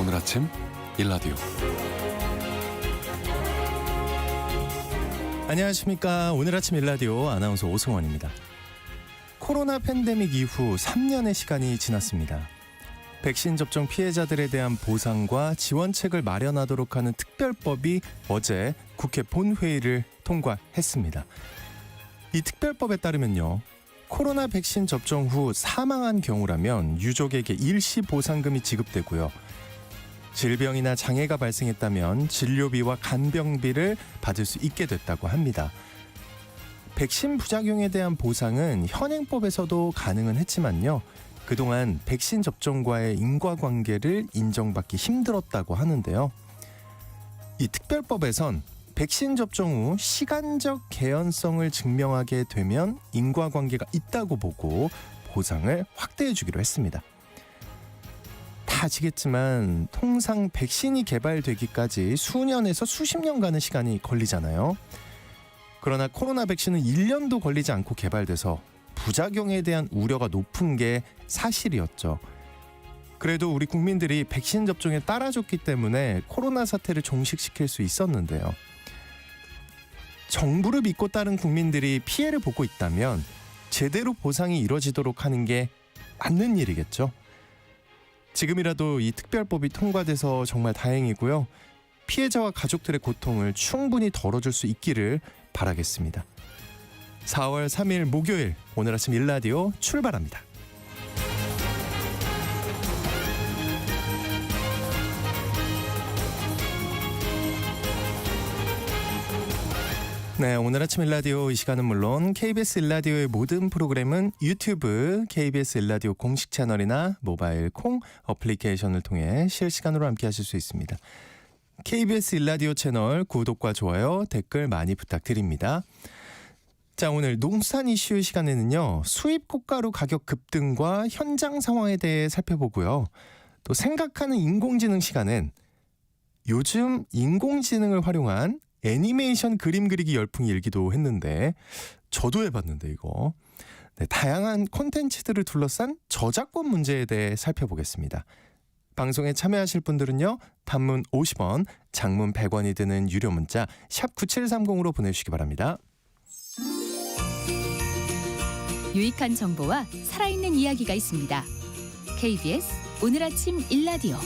오늘 아침 일라디오. 안녕하십니까. 오늘 아침 일라디오 아나운서 오승원입니다. 코로나 팬데믹 이후 3년의 시간이 지났습니다. 백신 접종 피해자들에 대한 보상과 지원책을 마련하도록 하는 특별법이 어제 국회 본회의를 통과했습니다. 이 특별법에 따르면요, 코로나 백신 접종 후 사망한 경우라면 유족에게 일시 보상금이 지급되고요, 질병이나 장애가 발생했다면 진료비와 간병비를 받을 수 있게 됐다고 합니다. 백신 부작용에 대한 보상은 현행법에서도 가능은 했지만요, 그동안 백신 접종과의 인과관계를 인정받기 힘들었다고 하는데요. 이 특별법에선 백신 접종 후 시간적 개연성을 증명하게 되면 인과관계가 있다고 보고 보상을 확대해 주기로 했습니다. 다 아시겠지만 통상 백신이 개발되기까지 수년에서 수십 년간의 시간이 걸리잖아요. 그러나 코로나 백신은 1년도 걸리지 않고 개발돼서 부작용에 대한 우려가 높은 게 사실이었죠. 그래도 우리 국민들이 백신 접종에 따라줬기 때문에 코로나 사태를 종식시킬 수 있었는데요. 정부를 믿고 따른 국민들이 피해를 보고 있다면 제대로 보상이 이루어지도록 하는 게 맞는 일이겠죠. 지금이라도 이 특별법이 통과돼서 정말 다행이고요. 피해자와 가족들의 고통을 충분히 덜어줄 수 있기를 바라겠습니다. 4월 3일 목요일 오늘 아침 일라디오 출발합니다. 네, 오늘 아침 일라디오 이 시간은 물론 KBS 일라디오의 모든 프로그램은 유튜브, KBS 일라디오 공식 채널이나 모바일 콩 어플리케이션을 통해 실시간으로 함께 하실 수 있습니다. KBS 일라디오 채널 구독과 좋아요, 댓글 많이 부탁드립니다. 자, 오늘 농산 이슈 시간에는요, 수입 꽃가루 가격 급등과 현장 상황에 대해 살펴보고요. 또 생각하는 인공지능 시간엔 요즘 인공지능을 활용한 애니메이션 그림 그리기 열풍이 일기도 했는데 저도 해봤는데 이거. 네, 다양한 콘텐츠들을 둘러싼 저작권 문제에 대해 살펴보겠습니다. 방송에 참여하실 분들은요, 단문 50원, 장문 100원이 드는 유료 문자 샵 9730으로 보내주시기 바랍니다. 유익한 정보와 살아있는 이야기가 있습니다. KBS 오늘 아침 일라디오.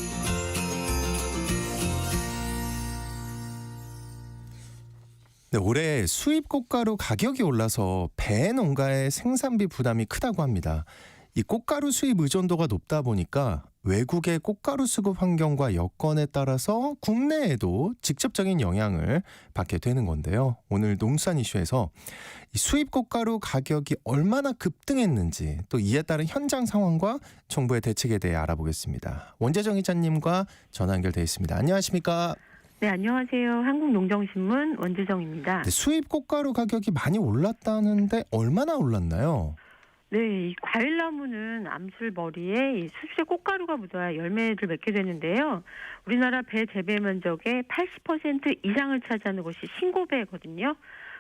네, 올해 수입 꽃가루 가격이 올라서 배 농가의 생산비 부담이 크다고 합니다. 이 꽃가루 수입 의존도가 높다 보니까 외국의 꽃가루 수급 환경과 여건에 따라서 국내에도 직접적인 영향을 받게 되는 건데요. 오늘 농산 이슈에서 이 수입 꽃가루 가격이 얼마나 급등했는지, 또 이에 따른 현장 상황과 정부의 대책에 대해 알아보겠습니다. 원재정 기자님과 전화 연결돼 있습니다. 안녕하십니까? 네, 안녕하세요. 한국농정신문 원재정입니다. 네, 수입 꽃가루 가격이 많이 올랐다는데 얼마나 올랐나요? 네, 이 과일나무는 암술머리에 이 수출의 꽃가루가 묻어야 열매를 맺게 되는데요. 우리나라 배 재배 면적의 80% 이상을 차지하는 것이 신고배거든요.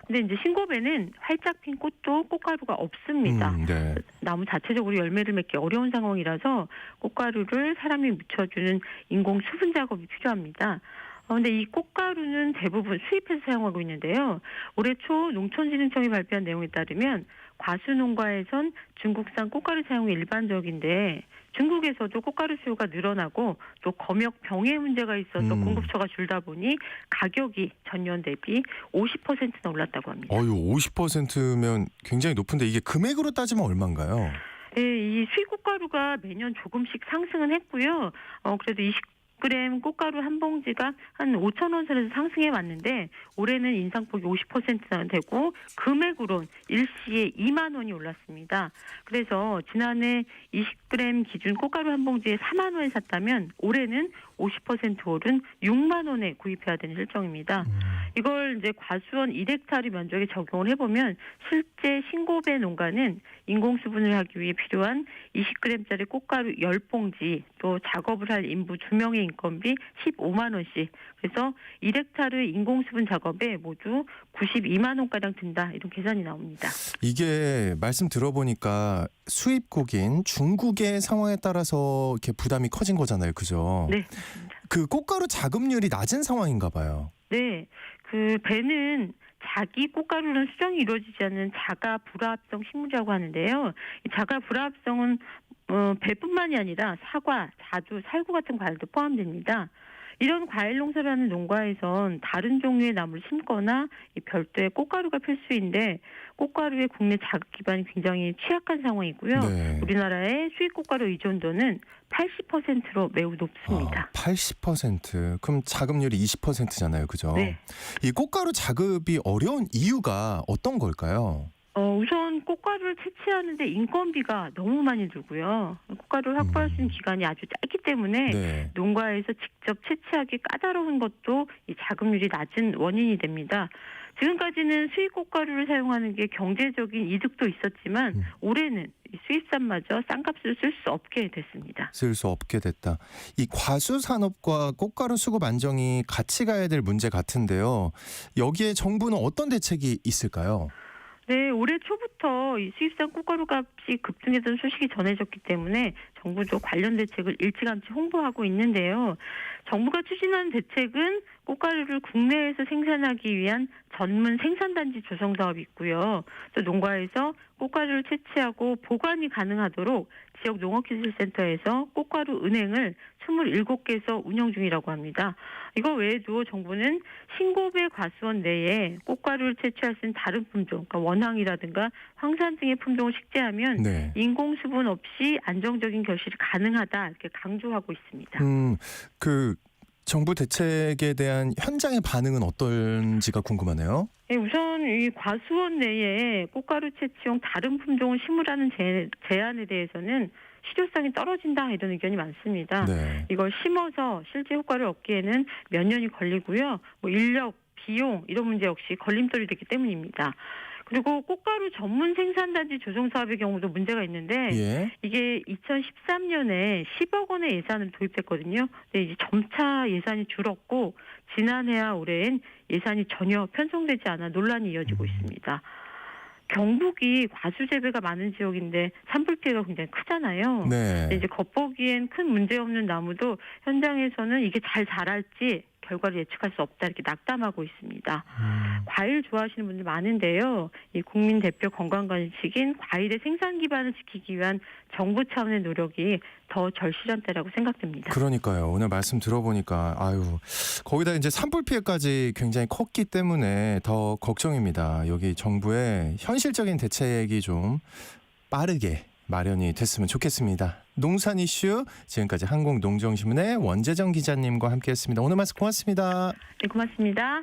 근데 이제 신고배는 활짝 핀 꽃도 꽃가루가 없습니다. 네. 나무 자체적으로 열매를 맺기 어려운 상황이라서 꽃가루를 사람이 묻혀주는 인공 수분 작업이 필요합니다. 근데 이 꽃가루는 대부분 수입해서 사용하고 있는데요. 올해 초 농촌진흥청이 발표한 내용에 따르면 과수농가에선 중국산 꽃가루 사용이 일반적인데 중국에서도 꽃가루 수요가 늘어나고 또 검역 병해 문제가 있어서 공급처가 줄다 보니 가격이 전년 대비 50%나 올랐다고 합니다. 50%면 굉장히 높은데 이게 금액으로 따지면 얼마인가요? 네, 이 수입 꽃가루가 매년 조금씩 상승은 했고요. 그래도 20g 꽃가루 한 봉지가 한 5,000원 선에서 상승해 왔는데 올해는 인상폭이 50%나 되고 금액으로는 일시에 2만 원이 올랐습니다. 그래서 지난해 20g 기준 꽃가루 한 봉지에 4만 원에 샀다면 올해는 50% 오른 6만 원에 구입해야 되는 실정입니다. 이걸 이제 과수원 1헥타르 면적에 적용을 해보면 실제 신고배 농가는 인공수분을 하기 위해 필요한 20g짜리 꽃가루 10봉지, 또 작업을 할 인부 2명의 인건비 15만 원씩. 그래서 1헥타르 인공수분 작업에 모두 92만 원가량 든다, 이런 계산이 나옵니다. 이게 말씀 들어보니까 수입국인 중국의 상황에 따라서 이렇게 부담이 커진 거잖아요, 그죠? 네, 맞습니다. 그 꽃가루 자급률이 낮은 상황인가 봐요. 네, 그 배는 자기 꽃가루는 수정이 이루어지지 않는 자가 불화합성 식물이라고 하는데요. 이 자가 불화합성은 배뿐만이 아니라 사과, 자두, 살구 같은 과일도 포함됩니다. 이런 과일 농사를 하는 농가에선 다른 종류의 나무를 심거나 별도의 꽃가루가 필수인데 꽃가루의 국내 자급 기반이 굉장히 취약한 상황이고요. 네. 우리나라의 수입 꽃가루 의존도는 80%로 매우 높습니다. 80%. 그럼 자급률이 20%잖아요, 그죠? 네. 이 꽃가루 자급이 어려운 이유가 어떤 걸까요? 우선 꽃가루를 채취하는데 인건비가 너무 많이 들고요. 꽃가루를 확보할 수 있는 기간이 아주 짧기 때문에 네. 농가에서 직접 채취하기 까다로운 것도 이 자급률이 낮은 원인이 됩니다. 지금까지는 수입 꽃가루를 사용하는 게 경제적인 이득도 있었지만 올해는 이 수입산마저 싼값을 쓸 수 없게 됐습니다. 쓸 수 없게 됐다. 이 과수 산업과 꽃가루 수급 안정이 같이 가야 될 문제 같은데요. 여기에 정부는 어떤 대책이 있을까요? 네, 올해 초부터 이 수입산 꽃가루 값이 급등했던 소식이 전해졌기 때문에 정부도 관련 대책을 일찌감치 홍보하고 있는데요. 정부가 추진하는 대책은 꽃가루를 국내에서 생산하기 위한 전문 생산단지 조성 사업이 있고요. 또 농가에서 꽃가루를 채취하고 보관이 가능하도록 지역 농업기술센터에서 꽃가루 은행을 27개에서 운영 중이라고 합니다. 이거 외에도 정부는 신고배 과수원 내에 꽃가루를 채취할 수 있는 다른 품종, 그러니까 원황이라든가 황산 등의 품종을 식재하면 네. 인공수분 없이 안정적인 결실이 가능하다, 이렇게 강조하고 있습니다. 그 정부 대책에 대한 현장의 반응은 어떨지가 궁금하네요. 네, 우선 이 과수원 내에 꽃가루 채취용 다른 품종을 심으라는 제안에 대해서는 실효성이 떨어진다, 이런 의견이 많습니다. 네. 이걸 심어서 실제 효과를 얻기에는 몇 년이 걸리고요. 인력, 비용 이런 문제 역시 걸림돌이 되기 때문입니다. 그리고 꽃가루 전문 생산단지 조성 사업의 경우도 문제가 있는데 예. 이게 2013년에 10억 원의 예산을 도입했거든요. 근데 이제 점차 예산이 줄었고 지난해와 올해엔 예산이 전혀 편성되지 않아 논란이 이어지고 있습니다. 경북이 과수 재배가 많은 지역인데 산불 피해가 굉장히 크잖아요. 네. 이제 겉보기엔 큰 문제 없는 나무도 현장에서는 이게 잘 자랄지 결과를 예측할 수 없다, 이렇게 낙담하고 있습니다. 과일 좋아하시는 분들 많은데요. 이 국민 대표 건강관리직인 과일의 생산 기반을 지키기 위한 정부 차원의 노력이 더 절실한 때라고 생각됩니다. 그러니까요. 오늘 말씀 들어보니까 거기다 이제 산불 피해까지 굉장히 컸기 때문에 더 걱정입니다. 여기 정부의 현실적인 대책이 좀 빠르게 마련이 됐으면 좋겠습니다. 농산 이슈 지금까지 한국농정신문의 원재정 기자님과 함께했습니다. 오늘 말씀 고맙습니다. 네, 고맙습니다.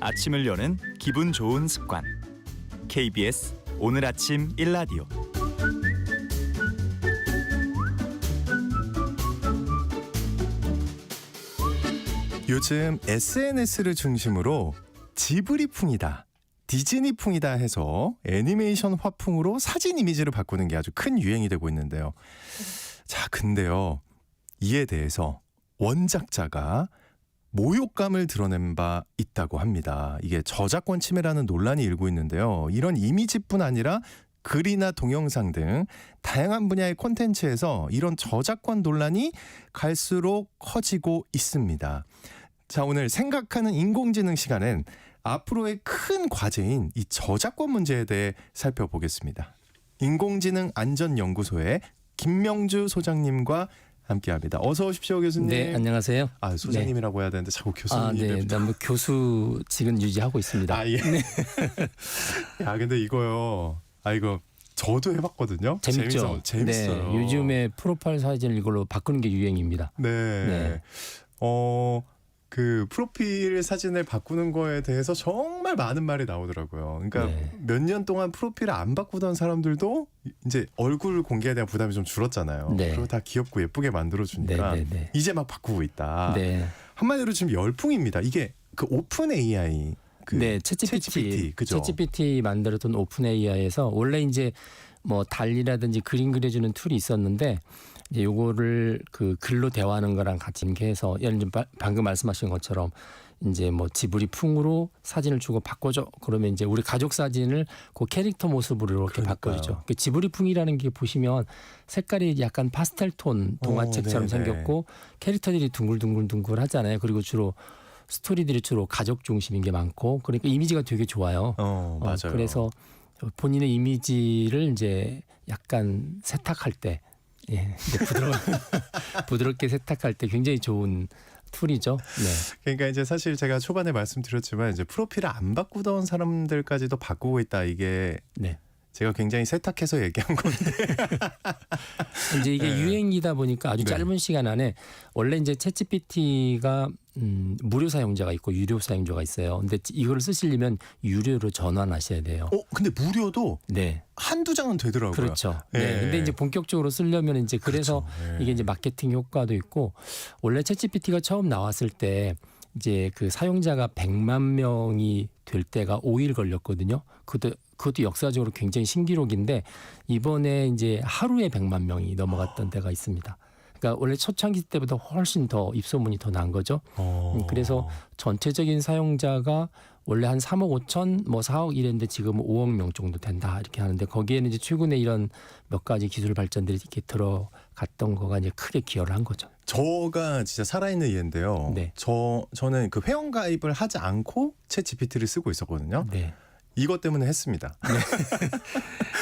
아침을 여는 기분 좋은 습관. KBS 오늘 아침 1라디오. 요즘 SNS를 중심으로 지브리풍이다, 디즈니풍이다 해서 애니메이션 화풍으로 사진 이미지를 바꾸는 게 아주 큰 유행이 되고 있는데요. 자, 근데요, 이에 대해서 원작자가 모욕감을 드러낸 바 있다고 합니다. 이게 저작권 침해라는 논란이 일고 있는데요. 이런 이미지뿐 아니라 글이나 동영상 등 다양한 분야의 콘텐츠에서 이런 저작권 논란이 갈수록 커지고 있습니다. 자, 오늘 생각하는 인공지능 시간엔 앞으로의 큰 과제인 이 저작권 문제에 대해 살펴보겠습니다. 인공지능 안전연구소의 김명주 소장님과 함께합니다. 어서 오십시오, 교수님. 네, 안녕하세요. 소장님이라고 해야 되는데 자꾸 교수님. 네, 난 교수직은 유지하고 있습니다. 예. 네. 야, 근데 이거요. 이거 저도 해봤거든요. 재밌죠. 재밌어요. 네, 요즘에 프로파일 사진을 이걸로 바꾸는 게 유행입니다. 네. 그 프로필 사진을 바꾸는 거에 대해서 정말 많은 말이 나오더라고요. 그러니까 네. 몇 년 동안 프로필을 안 바꾸던 사람들도 이제 얼굴 공개에 대한 부담이 좀 줄었잖아요. 네. 그리고 다 귀엽고 예쁘게 만들어주니까 네. 이제 막 바꾸고 있다. 네. 한마디로 지금 열풍입니다. 이게 그 오픈 AI 네, 챗GPT, 그죠? 챗GPT 만들었던 오픈 AI에서 원래 이제 뭐 달리라든지 그림 그려주는 툴이 있었는데 이제 요거를 그 글로 대화하는 거랑 같이 연계해서 예를 들면 방금 말씀하신 것처럼 이제 뭐 지브리 풍으로 사진을 주고 바꿔줘. 그러면 이제 우리 가족 사진을 그 캐릭터 모습으로 이렇게 그러니까요. 바꿔주죠. 그 지브리 풍이라는 게 보시면 색깔이 약간 파스텔 톤 동화책처럼 네네. 생겼고 캐릭터들이 둥글둥글 하잖아요. 그리고 주로 스토리들이 주로 가족 중심인 게 많고 그러니까 이미지가 되게 좋아요. 맞아요. 그래서 본인의 이미지를 이제 약간 세탁할 때, 예, 이제 부드럽게 세탁할 때 굉장히 좋은 툴이죠. 네. 그러니까 이제 사실 제가 초반에 말씀드렸지만 이제 프로필을 안 바꾸던 사람들까지도 바꾸고 있다. 이게 네. 제가 굉장히 세탁해서 얘기한 건데. 이제 이게 네. 유행이다 보니까 아주 네. 짧은 시간 안에 원래 이제 챗GPT가 무료 사용자가 있고 유료 사용자가 있어요. 근데 이걸 쓰시려면 유료로 전환하셔야 돼요. 근데 무료도 네. 한두 장은 되더라고요. 그렇죠. 네. 네. 근데 이제 본격적으로 쓰려면 이제 그래서 그렇죠. 네. 이게 이제 마케팅 효과도 있고 원래 챗GPT가 처음 나왔을 때 이제 그 사용자가 100만 명이 될 때가 5일 걸렸거든요. 그것도 역사적으로 굉장히 신기록인데 이번에 이제 하루에 100만 명이 넘어갔던 때가 있습니다. 그러니까 원래 초창기 때보다 훨씬 더 입소문이 더 난 거죠. 그래서 전체적인 사용자가 원래 한 3억 5천, 뭐 4억 이랬는데 지금 5억 명 정도 된다 이렇게 하는데 거기에는 이제 최근에 이런 몇 가지 기술 발전들이 이렇게 들어갔던 거가 이제 크게 기여를 한 거죠. 저가 진짜 살아있는 예인데요. 네. 저는 그 회원 가입을 하지 않고 챗 GPT를 쓰고 있었거든요. 네. 이것 때문에 했습니다.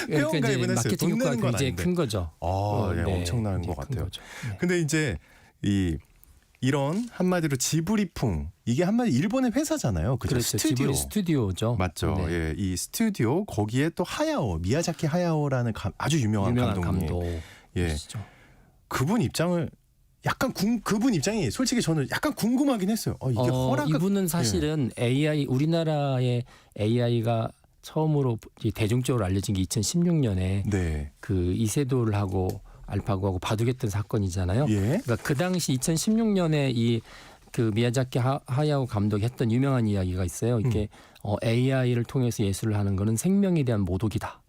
회원 그러니까 가입은 이제 했어요. 마케팅 돈 내는 효과가 건 굉장히 아닌데. 큰 거죠. 예, 엄청난 굉장히 것 큰 같아요. 거죠. 네. 근데 이제 이런 한마디로 지브리풍 이게 한마디 일본의 회사잖아요. 그죠? 그렇죠. 스튜디오. 지브리 스튜디오죠. 맞죠. 네. 예, 이 스튜디오 거기에 또 미야자키 하야오라는 아주 유명한 감독님. 예, 감독이시죠. 그분 입장을 약간 그분 입장이 솔직히 저는 약간 궁금하긴 했어요. 이게 허락 이분은 사실은 AI 우리나라의 AI가 처음으로 대중적으로 알려진 게 2016년에 네. 그 이세돌하고 알파고하고 바둑했던 사건이잖아요. 예. 그러니까 그 당시 2016년에 이 그 미야자키 하야오 감독이 했던 유명한 이야기가 있어요. 이게 AI를 통해서 예술을 하는 거는 생명에 대한 모독이다.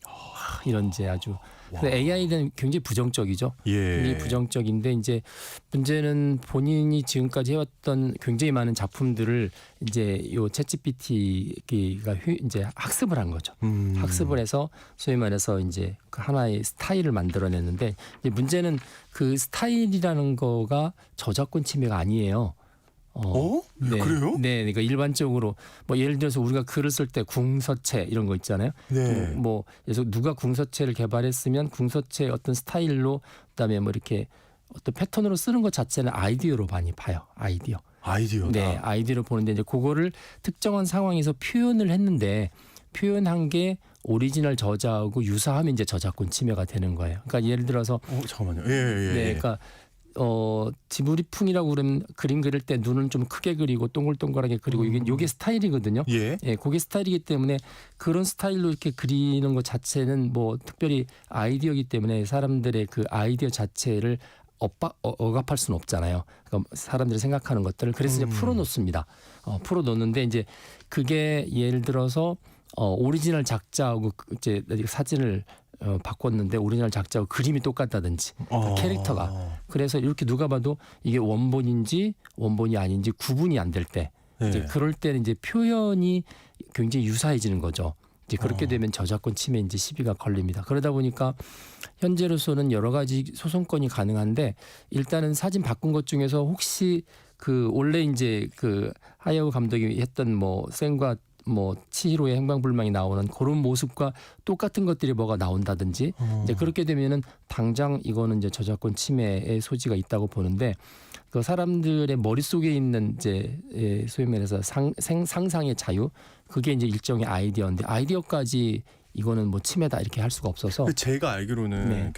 이런 이제 아주 AI에 대한 굉장히 부정적이죠. 예. 굉장히 부정적인데 이제 문제는 본인이 지금까지 해왔던 굉장히 많은 작품들을 이제 요 챗GPT가 이제 학습을 한 거죠. 학습을 해서 소위 말해서 이제 그 하나의 스타일을 만들어냈는데 이제 문제는 그 스타일이라는 거가 저작권 침해가 아니에요. 네. 그래요? 네, 그러니까 일반적으로 뭐 예를 들어서 우리가 글을 쓸 때 궁서체 이런 거 있잖아요. 네. 뭐 그래서 누가 궁서체를 개발했으면 궁서체의 어떤 스타일로 그다음에 뭐 이렇게 어떤 패턴으로 쓰는 것 자체는 아이디어로 많이 봐요. 아이디어다. 네, 아이디어로 보는데 이제 그거를 특정한 상황에서 표현을 했는데 표현한 게 오리지널 저자하고 유사하면 이제 저작권 침해가 되는 거예요. 그러니까 예를 들어서 잠깐만요. 예. 네, 그러니까 지브리풍이라고 그러면 그림 그릴 때 눈은 좀 크게 그리고 동글동글하게 그리고 이게 스타일이거든요. 예. 예, 그게 스타일이기 때문에 그런 스타일로 이렇게 그리는 것 자체는 뭐 특별히 아이디어이기 때문에 사람들의 그 아이디어 자체를 억압할 수는 없잖아요. 그러니까 사람들이 생각하는 것들을 그래서 이제 풀어놓습니다. 풀어놓는데 이제 그게 예를 들어서 오리지널 작자하고 이제 사진을 바꿨는데 오리지널 작자하고 그림이 똑같다든지 캐릭터가 그래서 이렇게 누가 봐도 이게 원본이 아닌지 구분이 안 될 때 이제 그럴 때는 이제 표현이 굉장히 유사해지는 거죠. 이제 그렇게 되면 저작권 침해 이제 시비가 걸립니다. 그러다 보니까 현재로서는 여러 가지 소송권이 가능한데 일단은 사진 바꾼 것 중에서 혹시 그 원래 이제 그 하야오 감독이 했던 뭐 생과 뭐 치히로의 행방불명이 나오는 그런 모습과 똑같은 것들이 뭐가 나온다든지 이제 그렇게 되면은 당장 이거는 이제 저작권 침해의 소지가 있다고 보는데 그 사람들의 머릿속에 있는 이제 소위 말해서 상상의 자유 그게 이제 일종의 아이디어인데 아이디어까지 이거는 뭐 침해다 이렇게 할 수가 없어서 제가 알기로는 네.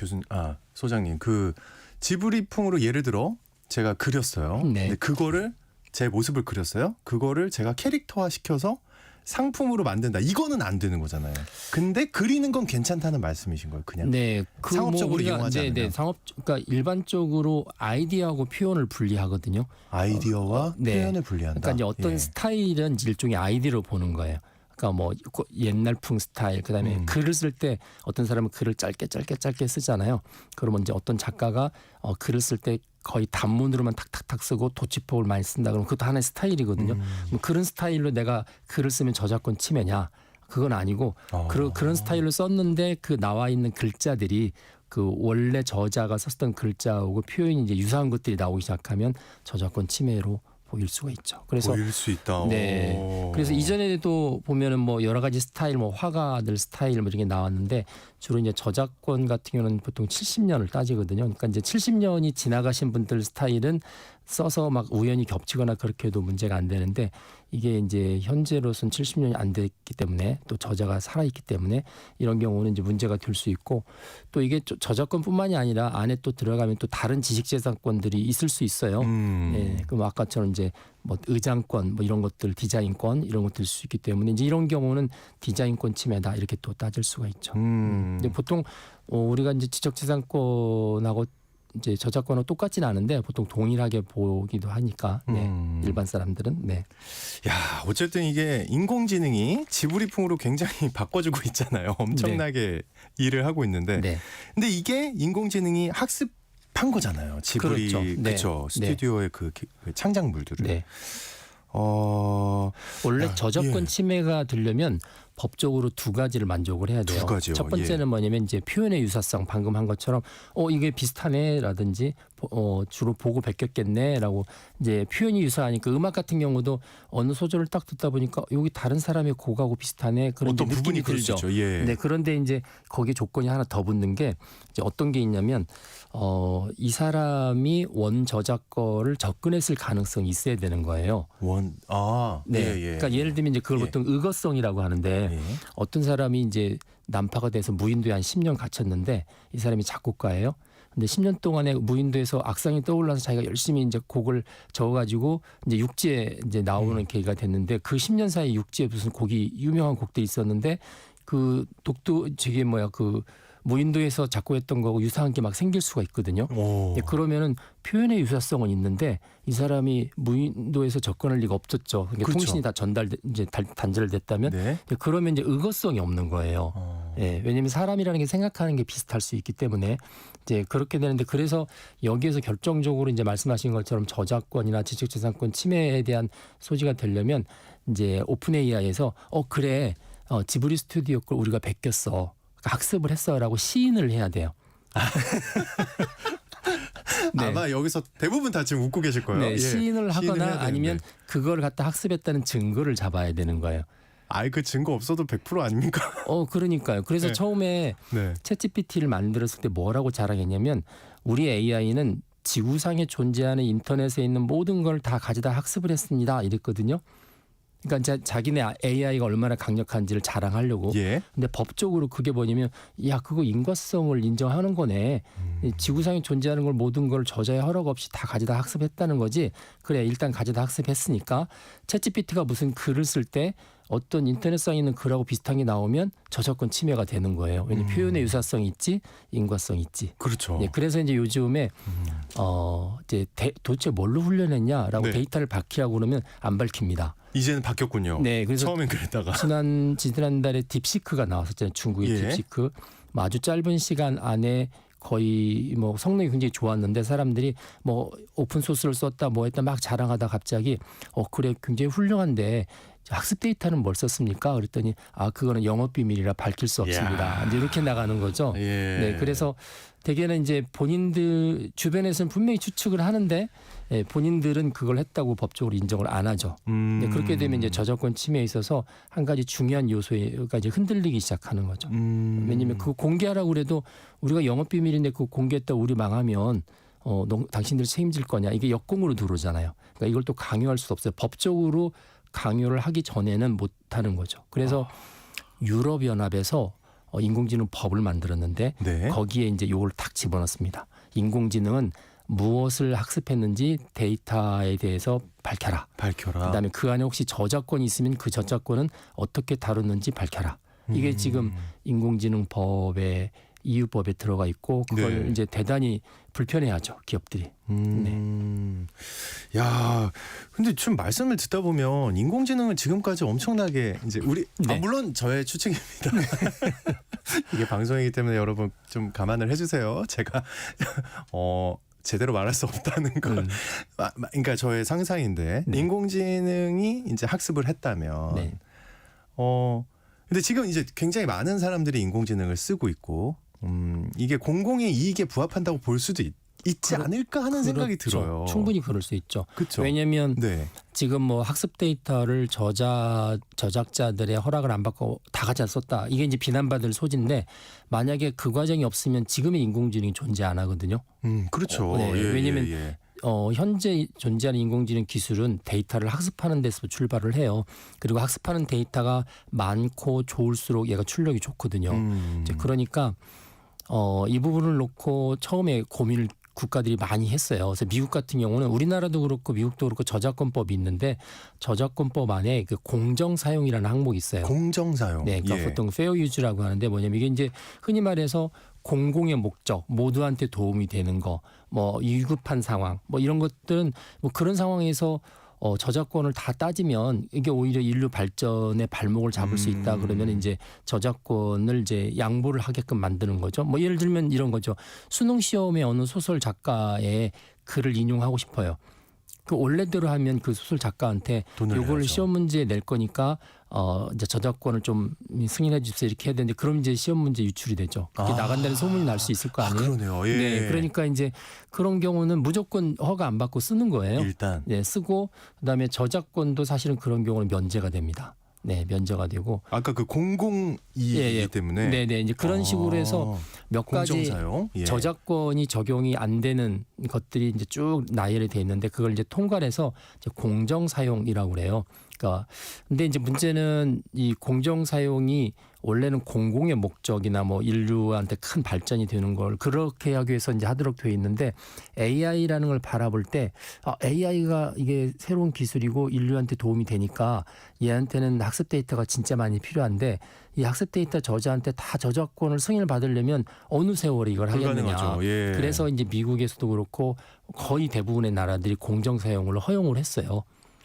소장님 그 지브리풍으로 예를 들어 제가 그렸어요. 네. 근데 그거를 제 모습을 그렸어요. 그거를 제가 캐릭터화 시켜서 상품으로 만든다. 이거는 안 되는 거잖아요. 근데 그리는 건 괜찮다는 말씀이신 거예요, 그냥. 네, 상업적으로 이용하지 않으면. 네, 그러니까 일반적으로 아이디어하고 표현을 분리하거든요. 아이디어와 네. 표현을 분리한다. 그러니까 이제 어떤 예. 스타일은 일종의 아이디어로 보는 거예요. 그러니까 뭐 옛날풍 스타일, 그다음에 글을 쓸 때 어떤 사람은 글을 짧게 쓰잖아요. 그러면 이제 어떤 작가가 글을 쓸 때 거의 단문으로만 탁탁탁 쓰고 도치법을 많이 쓴다 그러면 그것도 하나의 스타일이거든요. 그럼 그런 스타일로 내가 글을 쓰면 저작권 침해냐? 그건 아니고 그런 스타일로 썼는데 그 나와 있는 글자들이 그 원래 저자가 썼던 글자하고 표현이 이제 유사한 것들이 나오기 시작하면 저작권 침해로 보일 수가 있죠. 그래서 보일 수 있다. 네. 오. 그래서 이전에도 보면은 뭐 여러 가지 스타일, 뭐 화가들 스타일 뭐 이런 게 나왔는데 주로 이제 저작권 같은 경우는 보통 70년을 따지거든요. 그러니까 이제 70년이 지나가신 분들 스타일은 써서 막 우연히 겹치거나 그렇게 해도 문제가 안 되는데 이게 이제 현재로서는 70년이 안 됐기 때문에 또 저자가 살아있기 때문에 이런 경우는 이제 문제가 될 수 있고 또 이게 저작권뿐만이 아니라 안에 또 들어가면 또 다른 지식재산권들이 있을 수 있어요. 예, 그럼 아까처럼 이제 뭐 의장권 뭐 이런 것들 디자인권 이런 것들 수 있기 때문에 이제 이런 경우는 디자인권 침해다 이렇게 또 따질 수가 있죠. 근데 보통 우리가 이제 지적재산권하고 이제 저작권은 똑같지는 않은데 보통 동일하게 보기도 하니까 네, 일반 사람들은 네. 야, 어쨌든 이게 인공지능이 지브리풍으로 굉장히 바꿔주고 있잖아요. 엄청나게 일을 하고 있는데, 네. 근데 이게 인공지능이 학습한 거잖아요. 지브리 그렇죠. 네. 그렇죠. 스튜디오의 그 창작물들을. 네. 원래 야, 저작권 예. 침해가 되려면 법적으로 두 가지를 만족을 해야 돼요. 두 가지요. 첫 번째는 뭐냐면 이제 표현의 유사성 방금 한 것처럼 이게 비슷하네라든지 주로 보고 베꼈겠네라고 이제 표현이 유사하니까 음악 같은 경우도 어느 소절을 딱 듣다 보니까 여기 다른 사람의 곡하고 비슷하네 그런 어떤 이제 부분이 느낌이 그럴 수 들죠. 있죠. 예. 네, 그런데 이제 거기에 조건이 하나 더 붙는 게 이제 어떤 게 있냐면 이 사람이 원 저작거를 접근했을 가능성이 있어야 되는 거예요. 네. 네. 그러니까 예를 들면 이제 그걸 예. 보통 의거성이라고 하는데 예. 어떤 사람이 이제 난파가 돼서 무인도에 한 10년 갇혔는데 이 사람이 작곡가예요. 근데 10년 동안에 무인도에서 악상이 떠올라서 자기가 열심히 이제 곡을 적어가지고 이제 육지에 이제 나오는 계기가 됐는데 그 10년 사이 육지에 무슨 곡이 유명한 곡들이 있었는데 그 독도 저게 그 무인도에서 작곡했던 거하고 유사한 게 막 생길 수가 있거든요. 네, 그러면은 표현의 유사성은 있는데 이 사람이 무인도에서 접근할 리가 없었죠. 그러니까 그렇죠. 통신이 다 단절됐다면 네. 그러면 이제 의거성이 없는 거예요. 예, 왜냐하면 사람이라는 게 생각하는 게 비슷할 수 있기 때문에 이제 그렇게 되는데 그래서 여기에서 결정적으로 이제 말씀하신 것처럼 저작권이나 지식재산권 침해에 대한 소지가 되려면 이제 오픈 AI에서 그래 지브리 스튜디오 걸 우리가 베꼈어. 학습을 했어라고 시인을 해야 돼요. 네. 아마 여기서 대부분 다 지금 웃고 계실 거예요. 네, 예. 시인을 하거나 해야 아니면 되는데. 그걸 갖다 학습했다는 증거를 잡아야 되는 거예요. 그 증거 없어도 100% 아닙니까? 그러니까요. 그래서 네. 처음에 네. 챗GPT를 만들었을 때 뭐라고 자랑했냐면 우리 AI는 지구상에 존재하는 인터넷에 있는 모든 걸 다 가져다 학습을 했습니다. 이랬거든요. 그러니까 자기네 AI가 얼마나 강력한지를 자랑하려고. 예. 근데 법적으로 그게 뭐냐면 그거 인과성을 인정하는 거네. 지구상에 존재하는 걸 모든 걸 저자의 허락 없이 다 가져다 학습했다는 거지. 그래 일단 가져다 학습했으니까 챗GPT가 무슨 글을 쓸 때 어떤 인터넷상에 있는 글하고 비슷한 게 나오면 저작권 침해가 되는 거예요. 왜냐하면 표현의 유사성이 있지 인과성이 있지. 그렇죠. 네, 그래서 이제 요즘에 이제 도대체 뭘로 훈련했냐라고 네. 데이터를 밝히라고 그러면 안 밝힙니다. 이제는 바뀌었군요. 네, 그래서 처음엔 그랬다가 지난달에 딥시크가 나왔었잖아요. 중국의 예. 딥시크. 아주 짧은 시간 안에 거의 성능이 굉장히 좋았는데 사람들이 오픈 소스를 썼다 뭐 했다 막 자랑하다 갑자기 그래 굉장히 훌륭한데 학습 데이터는 뭘 썼습니까? 그랬더니 그거는 영업 비밀이라 밝힐 수 없습니다. 이제 이렇게 나가는 거죠. 예. 네, 그래서 대개는 이제 본인들 주변에서는 분명히 추측을 하는데 본인들은 그걸 했다고 법적으로 인정을 안 하죠. 네, 그렇게 되면 이제 저작권 침해에 있어서 한 가지 중요한 요소가 이제 흔들리기 시작하는 거죠. 왜냐하면 그거 공개하라고 그래도 우리가 영업 비밀인데 그거 공개했다고 우리 망하면 당신들 책임질 거냐 이게 역공으로 들어오잖아요. 그러니까 이걸 또 강요할 수 없어요. 법적으로 강요를 하기 전에는 못 하는 거죠. 그래서 유럽연합에서 인공지능 법을 만들었는데 네. 거기에 이제 요걸 탁 집어넣습니다. 인공지능은 무엇을 학습했는지 데이터에 대해서 밝혀라. 그다음에 그 안에 혹시 저작권이 있으면 그 저작권은 어떻게 다뤘는지 밝혀라. 이게 지금 인공지능법의 EU법에 들어가 있고 그걸 네. 이제 대단히 불편해하죠 기업들이. 야, 근데 좀 말씀을 듣다 보면 인공지능은 지금까지 엄청나게 이제 우리 네. 물론 저의 추측입니다. 이게 방송이기 때문에 여러분 좀 감안을 해주세요. 제가 제대로 말할 수 없다는 걸. 그러니까 저의 상상인데 네. 인공지능이 이제 학습을 했다면, 네. 근데 지금 이제 굉장히 많은 사람들이 인공지능을 쓰고 있고, 이게 공공의 이익에 부합한다고 볼 수도 있지 않을까 하는 생각이 그렇죠. 들어요. 충분히 그럴 수 있죠. 그렇죠. 왜냐하면 네. 지금 뭐 학습 데이터를 저작자들의 허락을 안 받고 다 가져 썼다. 이게 이제 비난받을 소지인데 만약에 그 과정이 없으면 지금의 인공지능이 존재 안 하거든요. 그렇죠. 네. 예, 왜냐면 예. 현재 존재하는 인공지능 기술은 데이터를 학습하는 데서 출발을 해요. 그리고 학습하는 데이터가 많고 좋을수록 얘가 출력이 좋거든요. 이제 그러니까 이 부분을 놓고 처음에 고민을 국가들이 많이 했어요. 그래서 미국 같은 경우는 우리나라도 그렇고 미국도 그렇고 저작권법이 있는데 저작권법 안에 그 공정 사용이라는 항목이 있어요. 공정 사용. 네, 그러니까 예. 보통 페어 유즈라고 하는데 뭐냐면 이게 이제 흔히 말해서 공공의 목적, 모두한테 도움이 되는 거, 뭐 위급한 상황, 뭐 이런 것들은 뭐 그런 상황에서 저작권을 다 따지면 이게 오히려 인류 발전의 발목을 잡을 수 있다 그러면 이제 저작권을 이제 양보를 하게끔 만드는 거죠. 뭐 예를 들면 이런 거죠. 수능 시험에 어느 소설 작가의 글을 인용하고 싶어요. 그 원래대로 하면 그 소설 작가한테 돈을 요걸 내야죠. 시험 문제에 낼 거니까 이제 저작권을 좀 승인해 주세요 이렇게 해야 되는데 그럼 이제 시험 문제 유출이 되죠. 그게 나간다는 소문이 날 수 있을 거 아니에요. 그러네요. 예. 네, 그러니까 이제 그런 경우는 무조건 허가 안 받고 쓰는 거예요. 일단 네, 쓰고 그다음에 저작권도 사실은 그런 경우는 면제가 됩니다. 네, 면제가 되고. 아까 그 공공이익이기 때문에 네, 네, 이제 그런 식으로 해서 몇 가지 공정 사용. 예. 저작권이 적용이 안 되는 것들이 이제 쭉 나열이 돼 있는데 그걸 이제 통과를 해서 이제 공정 사용이라고 그래요. 그러니까 근데 이제 문제는 이 공정 사용이 원래는 공공의 목적이나 뭐 인류한테 큰 발전이 되는 걸 그렇게 하기 위해서 이제 하도록 되어 있는데 AI라는 걸 바라볼 때 AI가 이게 새로운 기술이고 인류한테 도움이 되니까 얘한테는 학습 데이터가 진짜 많이 필요한데 이 학습 데이터 저자한테 다 저작권을 승인을 받으려면 어느 세월에 이걸 하겠느냐. 불가능하죠. 예. 그래서 이제 미국에서도 그렇고 거의 대부분의 나라들이 공정 사용을 허용을 했어요.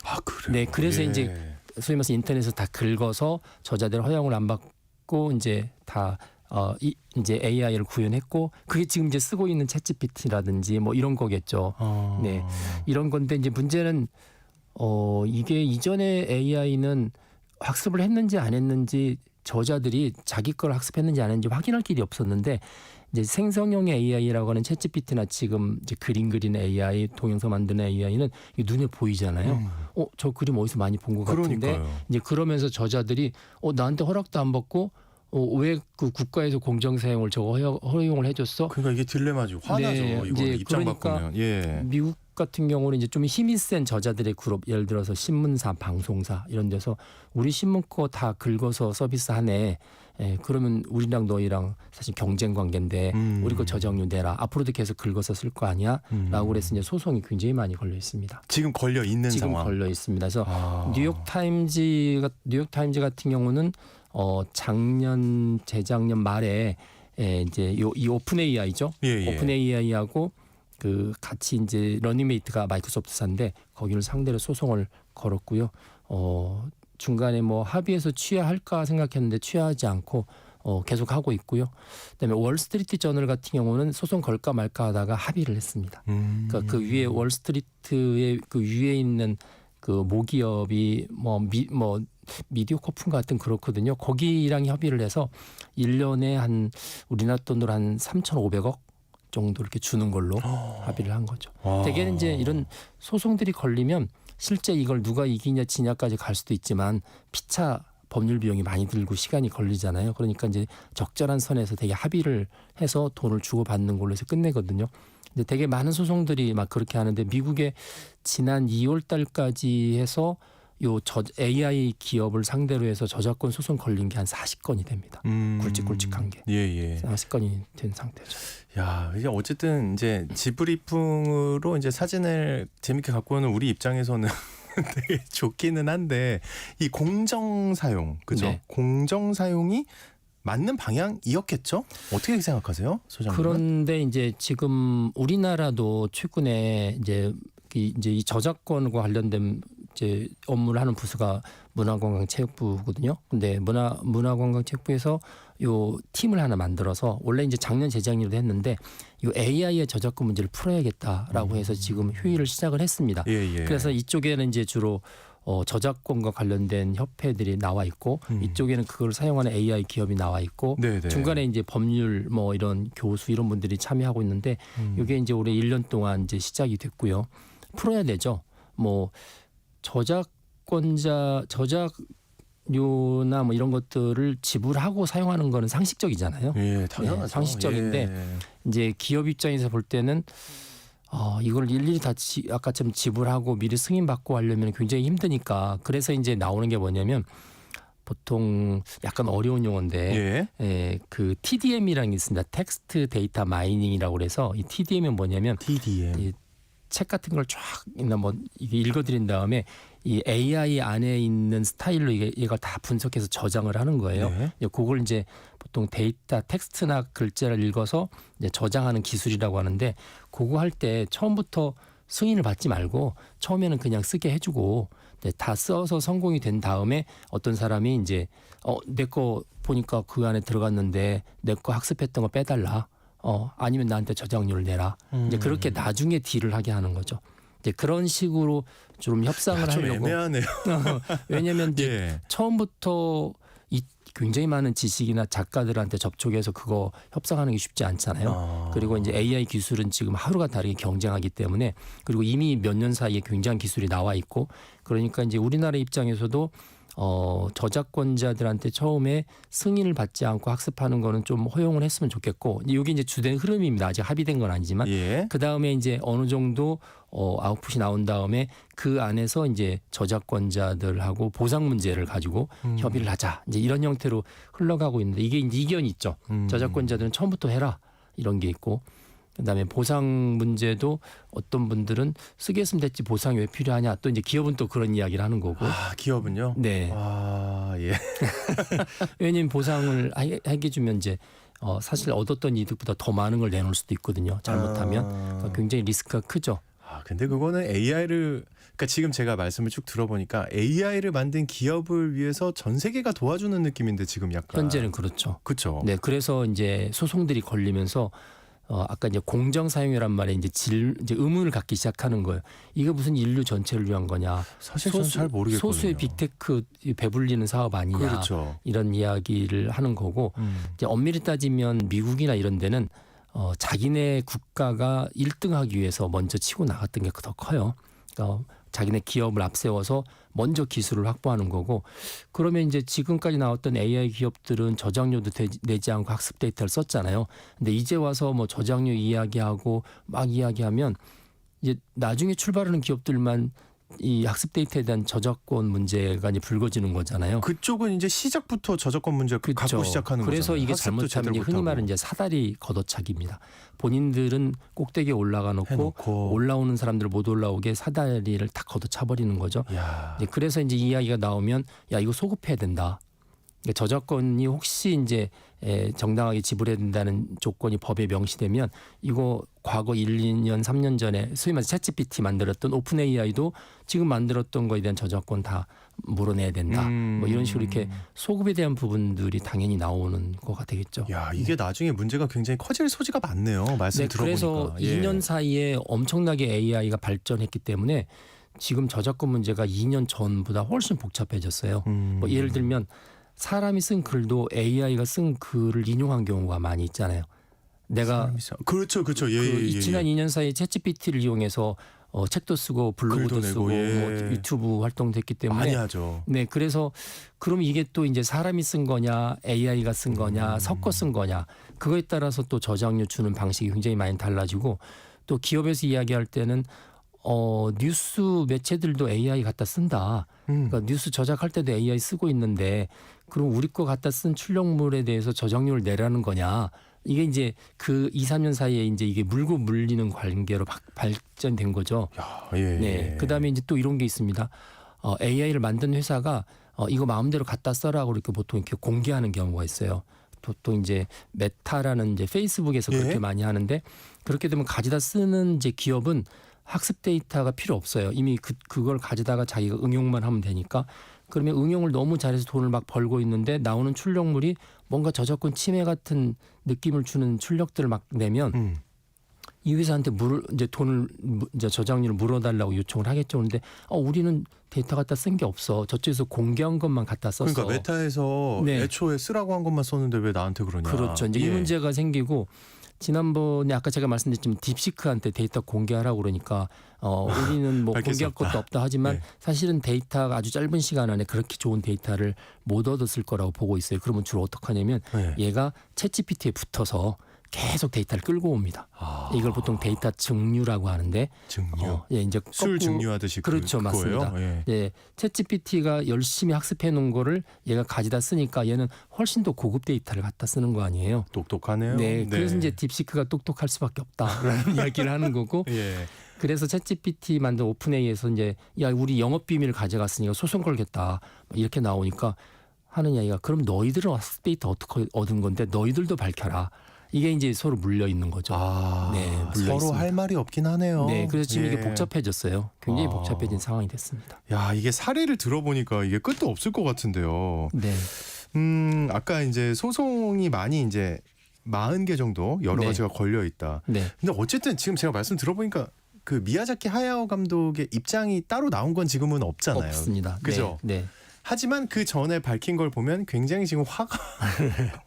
아, 그래요. 네, 그래서 예. 이제 소위 말해서 인터넷에서 다 긁어서 저자들 허용을 안 받고 이제 다 이제 AI를 구현했고 그게 지금 이제 쓰고 있는 챗GPT라든지 뭐 이런 거겠죠. 네, 이런 건데 이제 문제는 이게 이전에 AI는 학습을 했는지 안 했는지 저자들이 자기 걸 학습했는지 안 했는지 확인할 길이 없었는데 이제 생성형 AI라고 하는 챗GPT나 지금 이제 그림 그리는 AI, 동영상 만드는 AI는 눈에 보이잖아요. 저 그림 어디서 많이 본 것 같은데 그러니까요. 이제 그러면서 저자들이 나한테 허락도 안 받고 왜 그 국가에서 공정 사용을 저거 허용을 해줬어? 그러니까 이게 딜레마죠. 화나죠. 네, 이거 이제 입장 그러니까 바꾸면. 예. 미국 같은 경우는 이제 좀 힘이 센 저자들의 그룹, 예를 들어서 신문사, 방송사 이런 데서 우리 신문 거 다 긁어서 서비스하네. 그러면 우리랑 너희랑 사실 경쟁 관계인데 우리 거 저작료 내라. 앞으로도 계속 긁어서 쓸 거 아니야? 라고 그래서 이제 소송이 굉장히 많이 걸려 있습니다. 지금 걸려 있는 지금 상황. 걸려 있습니다. 그래서 뉴욕 타임즈 같은 경우는 재작년 말에 이제 이 오픈 AI죠. 예. 오픈 AI하고 그 같이 이제 러닝메이트가 마이크로소프트사인데 거기를 상대로 소송을 걸었고요. 중간에 뭐 합의해서 취하할까 생각했는데 취하하지 않고 계속 하고 있고요. 그다음에 월스트리트 저널 같은 경우는 소송 걸까 말까 하다가 합의를 했습니다. 그러니까 그 위에 월스트리트의 그 위에 있는 그 모기업이 미디어 코픈 같은 그렇거든요. 거기랑 협의를 해서 1년에 한 우리나라 돈으로 한 3,500억 정도 이렇게 주는 걸로 합의를 한 거죠. 대개는 이제 이런 소송들이 걸리면 실제 이걸 누가 이기냐 지냐까지 갈 수도 있지만 피차 법률 비용이 많이 들고 시간이 걸리잖아요. 그러니까 이제 적절한 선에서 되게 합의를 해서 돈을 주고받는 걸로 해서 끝내거든요. 근데 되게 많은 소송들이 막 그렇게 하는데 미국에 지난 2월 달까지 해서 요 AI 기업을 상대로 해서 저작권 소송 걸린 게 한 40건이 됩니다. 굵직굵직한 게 예. 40건이 된 상태죠. 야, 이게 어쨌든 이제 지브리풍으로 이제 사진을 재밌게 갖고 오는 우리 입장에서는 되게 좋기는 한데 이 공정 사용, 그죠? 네. 공정 사용이 맞는 방향이었겠죠? 어떻게 생각하세요, 소장님? 그런데 이제 지금 우리나라도 최근에 이제 이 저작권과 관련된 이제 업무를 하는 부서가 문화관광체육부거든요. 근데 문화관광체육부에서 요 팀을 하나 만들어서 원래 이제 작년 재작년에도 했는데 요 AI의 저작권 문제를 풀어야겠다라고 해서 지금 회의를 시작을 했습니다. 예. 그래서 이쪽에는 이제 주로 저작권과 관련된 협회들이 나와 있고 이쪽에는 그걸 사용하는 AI 기업이 나와 있고 네네. 중간에 이제 법률 뭐 이런 교수 이런 분들이 참여하고 있는데 이게 이제 올해 1년 동안 이제 시작이 됐고요. 풀어야 되죠. 뭐 저작료나 뭐 이런 것들을 지불하고 사용하는 거는 상식적이잖아요. 예, 당연하죠. 네, 상식적인데 예. 이제 기업 입장에서 볼 때는 이걸 일일이 다 아까처럼 지불하고 미리 승인받고 하려면 굉장히 힘드니까 그래서 이제 나오는 게 뭐냐면 보통 약간 어려운 용어인데 그 TDM이라는 게 있습니다. 텍스트 데이터 마이닝이라고 그래서 이 TDM은 뭐냐면 TDM. 이 책 같은 걸 쫙 뭐 이게 읽어드린 다음에 이 AI 안에 있는 스타일로 이걸 다 분석해서 저장을 하는 거예요. 네. 그걸 이제 보통 데이터 텍스트나 글자를 읽어서 이제 저장하는 기술이라고 하는데 그거 할 때 처음부터 승인을 받지 말고 처음에는 그냥 쓰게 해주고 다 써서 성공이 된 다음에 어떤 사람이 이제 내 거 보니까 그 안에 들어갔는데 내 거 학습했던 거 빼달라. 아니면 나한테 저작료를 내라. 이제 그렇게 나중에 딜을 하게 하는 거죠. 이제 그런 식으로 좀 협상을 좀 하려고. 애매하네요. 왜냐하면 이제 예. 처음부터 이 굉장히 많은 지식이나 작가들한테 접촉해서 그거 협상하는 게 쉽지 않잖아요. 그리고 이제 AI 기술은 지금 하루가 다르게 경쟁하기 때문에 그리고 이미 몇 년 사이에 굉장한 기술이 나와 있고 그러니까 이제 우리나라 입장에서도 저작권자들한테 처음에 승인을 받지 않고 학습하는 거는 좀 허용을 했으면 좋겠고 이게 이제 주된 흐름입니다. 아직 합의된 건 아니지만 예. 그 다음에 이제 어느 정도 아웃풋이 나온 다음에 그 안에서 이제 저작권자들하고 보상 문제를 가지고 협의를 하자 이제 이런 형태로 흘러가고 있는데 이게 이제 이견이 있죠. 저작권자들은 처음부터 해라 이런 게 있고. 그다음에 보상 문제도 어떤 분들은 쓰게 했으면 됐지 보상이 왜 필요하냐 또 이제 기업은 또 그런 이야기를 하는 거고. 기업은요? 네. 예. 왜냐하면 보상을 하게 주면 이제 사실 얻었던 이득보다 더 많은 걸 내놓을 수도 있거든요. 잘못하면 굉장히 리스크가 크죠. 근데 그거는 그러니까 지금 제가 말씀을 쭉 들어보니까 AI를 만든 기업을 위해서 전 세계가 도와주는 느낌인데 지금 약간 현재는 그렇죠. 그렇죠. 네, 그래서 이제 소송들이 걸리면서 아까 이제 공정 사용이란 말에 이제 의문을 갖기 시작하는 거예요. 이게 무슨 인류 전체를 위한 거냐? 사실 저는 잘 모르겠거든요. 소수의 빅테크 배불리는 사업 아니냐? 그렇죠. 이런 이야기를 하는 거고 이제 엄밀히 따지면 미국이나 이런 데는 자기네 국가가 1등하기 위해서 먼저 치고 나갔던 게 더 커요. 자기네 기업을 앞세워서 먼저 기술을 확보하는 거고 그러면 이제 지금까지 나왔던 AI 기업들은 저작료도 내지 않고 학습 데이터를 썼잖아요. 근데 이제 와서 뭐 저작료 이야기하고 막 이야기하면 이제 나중에 출발하는 기업들만 이 학습 데이터에 대한 저작권 문제가 이제 불거지는 거잖아요. 그쪽은 이제 시작부터 저작권 문제 갖고 시작하는 거잖아요. 그래서 이게 잘못하면 흔히 말하는 이제 사다리 걷어차기입니다. 본인들은 꼭대기에 올라가 놓고 올라오는 사람들 못 올라오게 사다리를 다 걷어차버리는 거죠. 그래서 이제 이야기가 나오면 야 이거 소급해야 된다. 저작권이 혹시 이제 정당하게 지불해야 된다는 조건이 법에 명시되면 이거 과거 1, 2년, 3년 전에 소위 말해서 챗GPT 만들었던 오픈 AI도 지금 만들었던 거에 대한 저작권 다 물어내야 된다. 뭐 이런 식으로 이렇게 소급에 대한 부분들이 당연히 나오는 거가 되겠죠. 야, 이게 나중에 문제가 굉장히 커질 소지가 많네요. 말씀 들어보니까. 그래서 2년 사이에 엄청나게 AI가 발전했기 때문에 지금 저작권 문제가 2년 전보다 훨씬 복잡해졌어요. 뭐 예를 들면 사람이 쓴 글도 AI가 쓴 글을 인용한 경우가 많이 있잖아요. 내가 그렇죠. 지난 2년 사이에 챗GPT를 이용해서 책도 쓰고 블로그도 쓰고 뭐 유튜브 활동도 했기 때문에 많이 하죠. 네, 그래서 그럼 이게 또 이제 사람이 쓴 거냐, AI가 쓴 거냐, 섞어 쓴 거냐 그거에 따라서 또 저작료 주는 방식이 굉장히 많이 달라지고 또 기업에서 이야기할 때는 뉴스 매체들도 AI 갖다 쓴다. 그러니까 뉴스 저작할 때도 AI 쓰고 있는데 그럼 우리 거 갖다 쓴 출력물에 대해서 저작료를 내라는 거냐? 이게 이제 그 2, 3년 사이에 이제 이게 물고 물리는 관계로 발전된 거죠. 야, 예. 네. 그다음에 이제 또 이런 게 있습니다. AI를 만든 회사가 이거 마음대로 갖다 써라고 이렇게 보통 이렇게 공개하는 경우가 있어요. 보통 이제 메타라는 이제 페이스북에서 예. 그렇게 많이 하는데 그렇게 되면 가져다 쓰는 이제 기업은 학습 데이터가 필요 없어요. 이미 그걸 가져다가 자기가 응용만 하면 되니까. 그러면 응용을 너무 잘해서 돈을 막 벌고 있는데 나오는 출력물이 뭔가 저작권 침해 같은 느낌을 주는 출력들을 막 내면 이 회사한테 이제 돈을 이제 저작료를 물어달라고 요청을 하겠죠. 그런데 우리는 데이터 갖다 쓴 게 없어. 저쪽에서 공개한 것만 갖다 썼어. 그러니까 메타에서 네. 애초에 쓰라고 한 것만 썼는데 왜 나한테 그러냐. 그렇죠. 이제 이 문제가 생기고 지난번에 아까 제가 말씀드렸지만 딥시크한테 데이터 공개하라고 그러니까 우리는 뭐 밝힐 수 공개할 없다. 것도 없다 하지만 네. 사실은 데이터가 아주 짧은 시간 안에 그렇게 좋은 데이터를 못 얻었을 거라고 보고 있어요. 그러면 주로 어떻게 하냐면 네. 얘가 챗GPT에 붙어서 계속 데이터를 끌고 옵니다. 이걸 보통 데이터 증류라고 하는데 증류. 이제 술 거꾸로- 증류하듯이 그렇죠, 그거예요? 맞습니다. 예. 네, 챗GPT가 열심히 학습해 놓은 거를 얘가 가져다 쓰니까 얘는 훨씬 더 고급 데이터를 갖다 쓰는 거 아니에요. 똑똑하네요. 네, 그래서 이제 딥시크가 똑똑할 수밖에 없다라는 이야기를 하는 거고, 예. 그래서 챗GPT 만든 오픈AI에서 이제 야 우리 영업 비밀을 가져갔으니까 소송 걸겠다 이렇게 나오니까 하는 이야기가 그럼 너희들은 학습 데이터 어떻게 얻은 건데 너희들도 밝혀라. 이게 이제 서로 물려 있는 거죠. 네, 물려 서로 있습니다. 할 말이 없긴 하네요. 네, 그래서 지금 예. 이게 복잡해졌어요. 굉장히 아. 복잡해진 상황이 됐습니다. 야, 이게 사례를 들어보니까 이게 끝도 없을 것 같은데요. 네, 아까 이제 소송이 많이 이제 40개 정도 여러 네. 가지가 걸려 있다. 네, 근데 어쨌든 지금 제가 말씀 들어보니까 그 미야자키 하야오 감독의 입장이 따로 나온 건 지금은 없잖아요. 없습니다. 그죠? 네, 네. 하지만 그 전에 밝힌 걸 보면 굉장히 지금 화가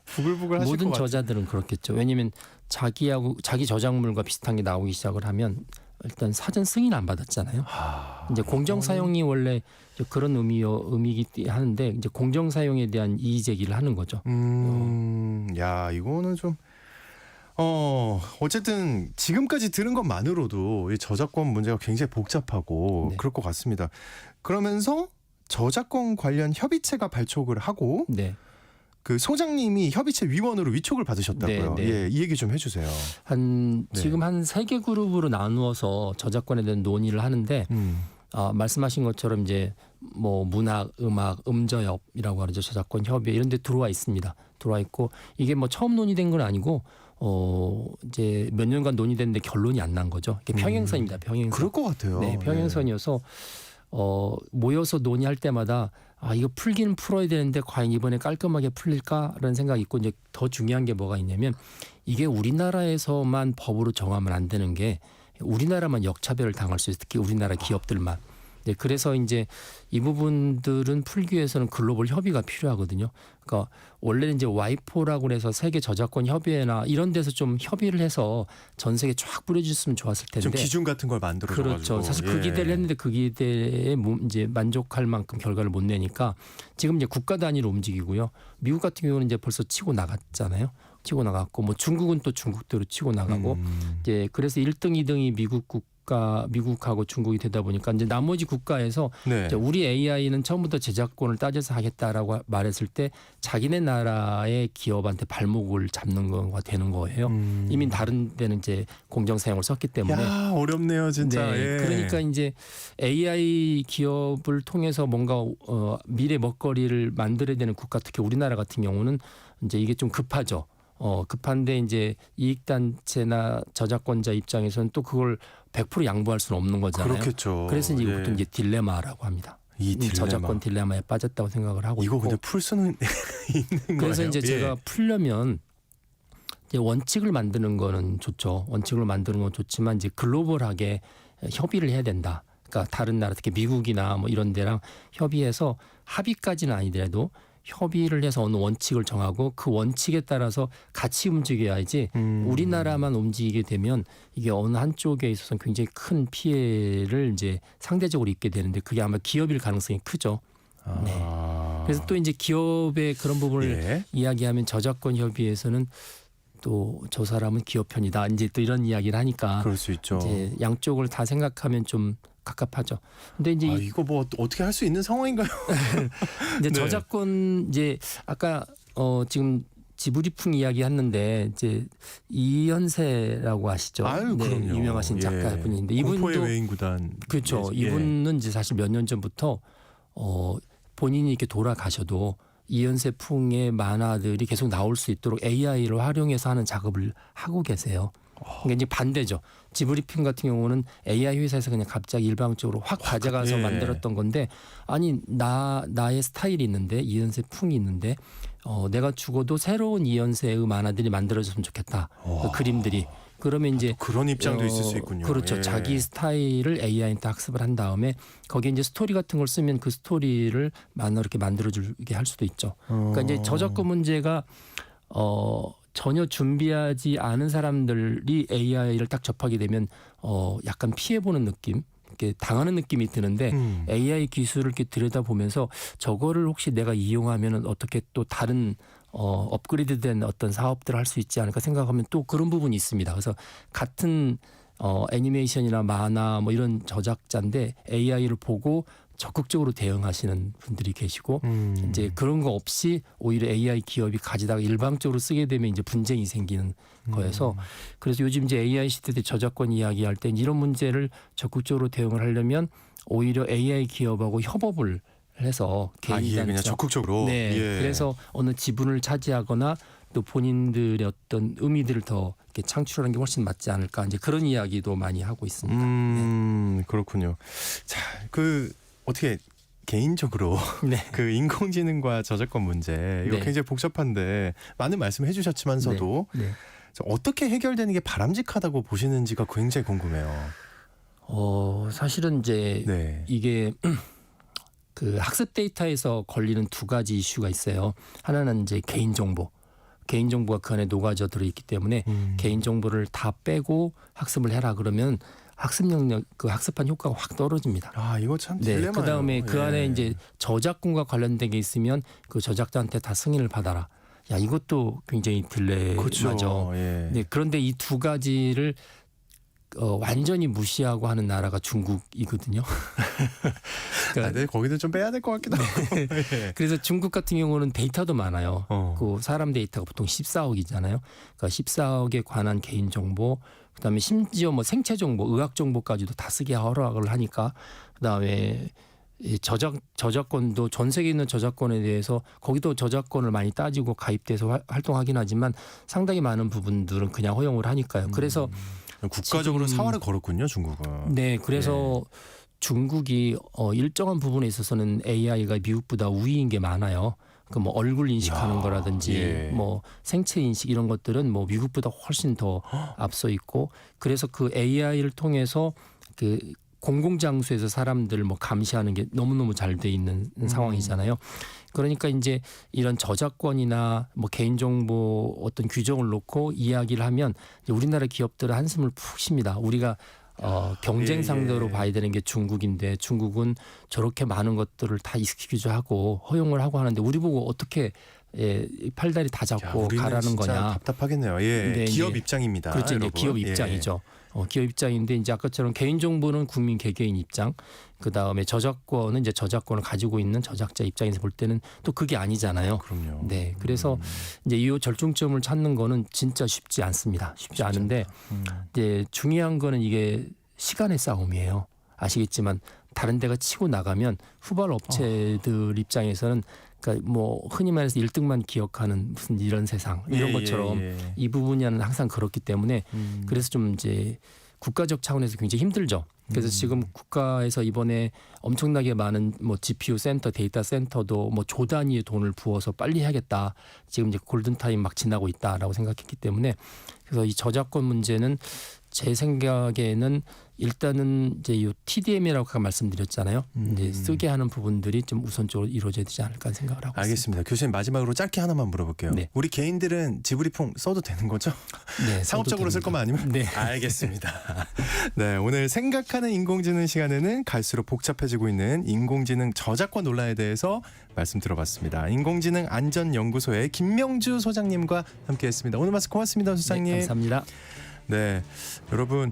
부글부글 하실 모든 것 같아요. 저자들은 그렇겠죠. 왜냐하면 자기 저작물과 비슷한 게 나오기 시작을 하면 일단 사전 승인 안 받았잖아요. 이제 공정 사용이 원래 그런 의미이기 하는데 이제 공정 사용에 대한 이의 제기를 하는 거죠. 야, 이거는 좀 어쨌든 지금까지 들은 것만으로도 이 저작권 문제가 굉장히 복잡하고 네. 그럴 것 같습니다. 그러면서 저작권 관련 협의체가 발족을 하고 네, 그 소장님이 협의체 위원으로 위촉을 받으셨다고요. 네, 네. 예, 이 얘기 좀 해주세요. 네. 지금 한 3개 그룹으로 나누어서 저작권에 대한 논의를 하는데 말씀하신 것처럼 이제 뭐 문학, 음악, 음저협이라고 하죠. 저작권 협의회 이런 데 들어와 있습니다. 들어와 있고 이게 뭐 처음 논의된 건 아니고 이제 몇 년간 논의됐는데 결론이 안 난 거죠. 이게 평행선입니다. 평행선. 그럴 것 같아요. 네, 평행선이어서 모여서 논의할 때마다 이거 풀기는 풀어야 되는데 과연 이번에 깔끔하게 풀릴까라는 생각이 있고 이제 더 중요한 게 뭐가 있냐면 이게 우리나라에서만 법으로 정하면 안 되는 게 우리나라만 역차별을 당할 수 있어요. 특히 우리나라 기업들만. 네, 그래서 이제 이 부분들은 풀기 위해서는 글로벌 협의가 필요하거든요. 그러니까 원래는 이제 와이포라고 해서 세계 저작권 협의회나 이런 데서 좀 협의를 해서 전 세계 쫙 뿌려줬으면 좋았을 텐데. 좀 기준 같은 걸 만들어 가지고. 그렇죠. 사실 그 기대를 했는데 그 기대에 이제 만족할 만큼 결과를 못 내니까 지금 이제 국가 단위로 움직이고요. 미국 같은 경우는 이제 벌써 치고 나갔잖아요. 치고 나갔고 뭐 중국은 또 중국대로 치고 나가고 이제 그래서 1등, 2등이 미국하고 중국이 되다 보니까 이제 나머지 국가에서 네. 이제 우리 AI는 처음부터 제작권을 따져서 하겠다라고 말했을 때 자기네 나라의 기업한테 발목을 잡는 거가 되는 거예요. 이미 다른 데는 이제 공정 사용을 썼기 때문에. 야, 어렵네요, 진짜. 네, 예. 그러니까 이제 AI 기업을 통해서 뭔가 미래 먹거리를 만들어야 되는 국가, 특히 우리나라 같은 경우는 이제 이게 좀 급하죠. 급한데 이제 이익단체나 저작권자 입장에서는 또 그걸 100% 양보할 수는 없는 거잖아요. 그렇겠죠. 그래서 이제 예. 이것도 이제 딜레마라고 합니다. 이 딜레마. 저작권 딜레마에 빠졌다고 생각을 하고 이거 있고. 근데 풀 수는 있는 그래서 거예요? 이제 예. 제가 풀려면 이제 원칙을 만드는 거는 좋죠. 원칙을 만드는 건 좋지만 이제 글로벌하게 협의를 해야 된다. 그러니까 다른 나라 특히 미국이나 뭐 이런 데랑 협의해서 합의까지는 아니더라도 협의를 해서 어느 원칙을 정하고 그 원칙에 따라서 같이 움직여야지 우리나라만 움직이게 되면 이게 어느 한쪽에 있어서는 굉장히 큰 피해를 이제 상대적으로 입게 되는데 그게 아마 기업일 가능성이 크죠. 네. 그래서 또 이제 기업의 그런 부분을 예. 이야기하면 저작권 협의에서는 또 저 사람은 기업 편이다. 이제 또 이런 이야기를 하니까 그럴 수 있죠. 이제 양쪽을 다 생각하면 좀 갑갑하죠. 근데 이제 이거 뭐 어떻게 할 수 있는 상황인가요? 이제 네. 저작권 이제 아까 지금 지브리풍 이야기 했는데 이제 이현세라고 아시죠? 아유, 그럼요. 유명하신 작가분인데 공포의 이분도 외인구단. 그렇죠. 예. 이분은 이제 사실 몇 년 전부터 본인이 이렇게 돌아가셔도 이현세 풍의 만화들이 계속 나올 수 있도록 AI를 활용해서 하는 작업을 하고 계세요. 그러니까 이제 반대죠. 지브리핑 같은 경우는 AI 회사에서 그냥 갑자기 일방적으로 확 가져가서 예. 만들었던 건데 아니 나의 스타일이 있는데 이현세 풍이 있는데 내가 죽어도 새로운 이현세의 만화들이 만들어졌으면 좋겠다. 그 그림들이. 그러면 이제 그런 입장도 있을 수 있군요. 그렇죠. 예. 자기 스타일을 AI한테 학습을 한 다음에 거기에 이제 스토리 같은 걸 쓰면 그 스토리를 만화로 이렇게 만들어주게 할 수도 있죠. 그러니까 이제 저작권 문제가 전혀 준비하지 않은 사람들이 AI를 딱 접하게 되면 약간 피해보는 느낌, 이렇게 당하는 느낌이 드는데 AI 기술을 이렇게 들여다보면서 저거를 혹시 내가 이용하면은 어떻게 또 다른 업그레이드된 어떤 사업들을 할 수 있지 않을까 생각하면 또 그런 부분이 있습니다. 그래서 같은 애니메이션이나 만화 뭐 이런 저작자인데 AI를 보고 적극적으로 대응하시는 분들이 계시고 이제 그런 거 없이 오히려 AI 기업이 가지다가 일방적으로 쓰게 되면 이제 분쟁이 생기는 거여서 그래서 요즘 이제 AI 시대대 저작권 이야기할 때 이런 문제를 적극적으로 대응을 하려면 오히려 AI 기업하고 협업을 해서 개인 그냥 단체 적극적으로. 네. 예. 그래서 어느 지분을 차지하거나 또 본인들의 어떤 의미들을 더 이렇게 창출하는 게 훨씬 맞지 않을까 이제 그런 이야기도 많이 하고 있습니다. 그렇군요. 자, 어떻게 개인적으로 네. 그 인공지능과 저작권 문제 이거 네. 굉장히 복잡한데 많은 말씀해 주셨지만서도 네. 어떻게 해결되는 게 바람직하다고 보시는지가 굉장히 궁금해요. 사실은 이제 네. 이게 그 학습 데이터에서 걸리는 두 가지 이슈가 있어요. 하나는 이제 개인정보. 개인정보가 그 안에 녹아져 들어있기 때문에 개인정보를 다 빼고 학습을 해라 그러면 학습 능력, 그 학습한 효과가 확 떨어집니다. 이거 참 네. 딜레마예요. 그 다음에 그 예. 안에 이제 저작권과 관련된 게 있으면 그 저작자한테 다 승인을 받아라. 야, 이것도 굉장히 딜레마죠. 그렇죠. 예. 네. 그런데 이 두 가지를 완전히 무시하고 하는 나라가 중국이거든요. 그러니까 네, 거기도 좀 빼야 될 것 같기도 하고. 예. 그래서 중국 같은 경우는 데이터도 많아요. 어. 그 사람 데이터가 보통 14억이잖아요. 그러니까 14억에 관한 개인 정보, 그다음에 심지어 뭐 생체 정보, 의학 정보까지도 다 쓰게 허락을 하니까 그다음에 이 저작권도 전 세계에 있는 저작권에 대해서 거기도 저작권을 많이 따지고 가입돼서 활동하긴 하지만 상당히 많은 부분들은 그냥 허용을 하니까요. 그래서 국가적으로 지금- 사활을 걸었군요, 중국은. 네, 그래서 중국이 일정한 부분에 있어서는 AI가 미국보다 우위인 게 많아요. 그 뭐 얼굴 인식하는 야, 거라든지 예. 뭐 생체 인식 이런 것들은 뭐 미국보다 훨씬 더 앞서 있고 그래서 그 AI를 통해서 그 공공장소에서 사람들 뭐 감시하는 게 너무너무 잘 돼 있는 상황이잖아요. 그러니까 이제 이런 저작권이나 뭐 개인정보 어떤 규정을 놓고 이야기를 하면 이제 우리나라 기업들은 한숨을 푹 쉽니다. 우리가 경쟁 상대로 예. 봐야 되는 게 중국인데 중국은 저렇게 많은 것들을 다 익스큐즈 하고 허용을 하고 하는데 우리 보고 어떻게 팔다리 다 잡고 우리는 가라는 진짜 거냐. 답답하겠네요. 예. 네, 기업 이제 입장입니다. 그렇죠. 이제 여러분. 기업 예. 입장이죠. 기업 입장인데 이제 아까처럼 개인정보는 국민 개개인 입장, 그 다음에 저작권은 이제 저작권을 가지고 있는 저작자 입장에서 볼 때는 또 그게 아니잖아요. 그럼요. 네, 그래서 이제 이 절충점을 찾는 거는 진짜 쉽지 않습니다. 쉽지 않은데 이제 중요한 거는 이게 시간의 싸움이에요. 아시겠지만 다른 데가 치고 나가면 후발 업체들 입장에서는 그러니까 뭐 흔히 말해서 1등만 기억하는 무슨 이런 세상 이런 것처럼 이 부분은 항상 그렇기 때문에 그래서 좀 이제 국가적 차원에서 굉장히 힘들죠. 그래서 지금 국가에서 이번에 엄청나게 많은 뭐 GPU 센터, 데이터 센터도 뭐 조 단위의 돈을 부어서 빨리 해야겠다. 지금 이제 골든 타임 막 지나고 있다라고 생각했기 때문에 그래서 이 저작권 문제는 제 생각에는 일단은 이제 요 TDM이라고 아까 말씀드렸잖아요. 이제 쓰게 하는 부분들이 좀 우선적으로 이루어져야 되지 않을까 생각을 하고 알겠습니다. 교수님 마지막으로 짧게 하나만 물어볼게요. 네. 우리 개인들은 지브리풍 써도 되는 거죠? 있습니다. 네, 상업적으로 쓸 것만 아니면? 네. 알겠습니다. 네, 오늘 생각하는 인공지능 시간에는 갈수록 복잡해지고 있는 인공지능 저작권 논란에 대해서 말씀 들어봤습니다. 인공지능 안전연구소의 김명주 소장님과 함께했습니다. 오늘 말씀 고맙습니다, 소장님. 네, 감사합니다. 네, 여러분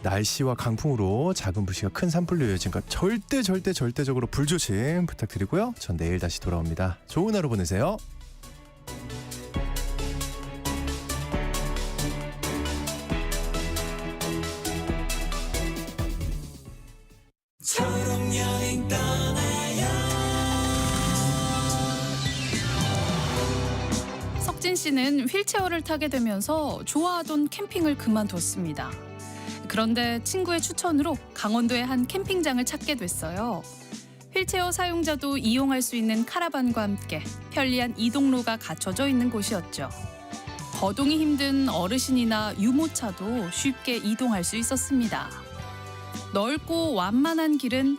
날씨와 강풍으로 작은 부시가 큰 산불로 이어지니까 절대적으로 불조심 부탁드리고요. 전 내일 다시 돌아옵니다. 좋은 하루 보내세요. 석진 씨는 휠체어를 타게 되면서 좋아하던 캠핑을 그만뒀습니다. 그런데 친구의 추천으로 강원도의 한 캠핑장을 찾게 됐어요. 휠체어 사용자도 이용할 수 있는 카라반과 함께 편리한 이동로가 갖춰져 있는 곳이었죠. 거동이 힘든 어르신이나 유모차도 쉽게 이동할 수 있었습니다. 넓고 완만한 길은